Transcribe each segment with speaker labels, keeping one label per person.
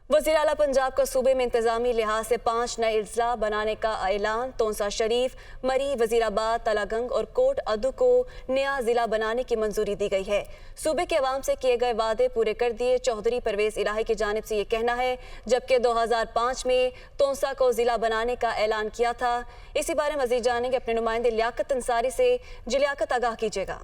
Speaker 1: वज़ीर आला पंजाब का सूबे में इंतजामी लिहाज से 5 नए अजला बनाने का ऐलान। तोंसा शरीफ, मरी, वज़ीराबाद, तलागंग और कोट अदू को नया ज़िला बनाने की मंजूरी दी गई है। सूबे के अवाम से किए गए वादे पूरे कर दिए, चौधरी परवेज़ इलाही की जानिब से ये कहना है। जबकि 2005 में तोंसा को ज़िला बनाने का ऐलान किया था। इसी बारे में मज़ीद जानेंगे अपने नुमाइंदे लियाकत अंसारी से। जी लियाकत, आगाह कीजिएगा।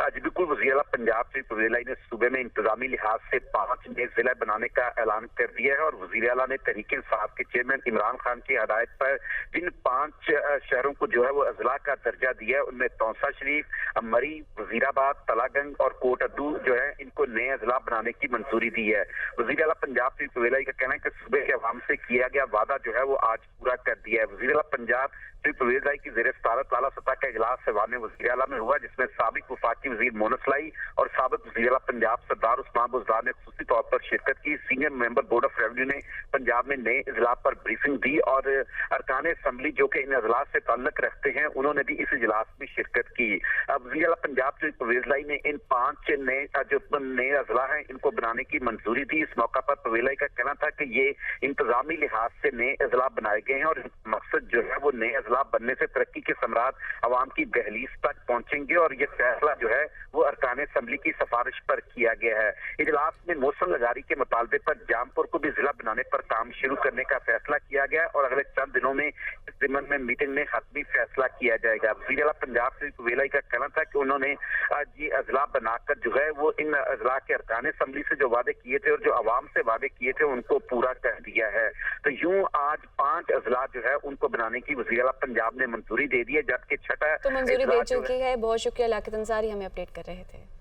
Speaker 2: जी बिल्कुल, वज़ीर आला पंजाब से परवेज़ इलाही ने सूबे में इंतजामी लिहाज से 5 नए जिले बनाने का ऐलान कर दिया है और वज़ीर आला ने तहरीक इंसाफ के चेयरमैन इमरान खान की हदायत पर जिन 5 शहरों को जो है वो अजला का दर्जा दिया है, उनमें तोंसा शरीफ, मरी, वज़ीराबाद, तलागंग और कोट अदू जो है इनको नए अजला बनाने की मंजूरी दी है। वज़ीर आला पंजाब से परवेज़ इलाही का कहना है कि सूबे के अवाम से किया गया वादा जो है वो आज पूरा कर दिया है। वज़ीर आला पंजाब श्री परवेज़ इलाही की ज़ेर सदारत आला सतह का इजलास ऐवान वज़ीर आला में हुआ, जिसमें साबिक वफाकी वज़ीर मोनस लाई और साबिक वज़ीर आला पंजाब सरदार उस्मान बुज़दार ने खुसूसी तौर पर शिरकत की। Senior member board of revenue ने पंजाब में नए इजलास पर ब्रीफिंग दी और अरकान असम्बली जो कि इन इजलास से ताल्लुक रखते हैं, उन्होंने भी इस इजलास में शिरकत की। वज़ीर आला पंजाब श्री परवेज़ इलाही ने इन 5 नए अजला हैं इनको बनाने की मंजूरी दी। इस मौका पर परवेज़ इलाही का कहना था कि ये इंतजामी लिहाज से नए अजला बनाए गए हैं और मकसद जो है वो नए अजला बनने से तरक्की के समरात अवाम की दहलीज तक पहुंचेंगे और ये फैसला जो है वो अरकान असम्बली की सिफारिश पर किया गया है। इजलास में मौसम लगारी के मुतालबे पर जामपुर को भी जिला बनाने पर काम शुरू करने का फैसला किया गया और अगले चंद दिनों में इस जिम्मन में मीटिंग में हतमी फैसला किया जाएगा। वज़ीर आला पंजाब से परवेज़ इलाही का कहना था कि उन्होंने आज ये अजला बनाकर जो है वो इन अजला के अरकान असम्बली से जो वादे किए थे और जो अवाम से वादे किए थे उनको पूरा कर दिया है। तो यूं आज 5 अजला जो है उनको बनाने की वज़ीर आला पंजाब ने मंजूरी दे दी है, जबकि छठा
Speaker 1: तो मंजूरी दे चुकी है। बहुत शुक्रिया लियाकत अंसारी, हमें अपडेट कर रहे थे।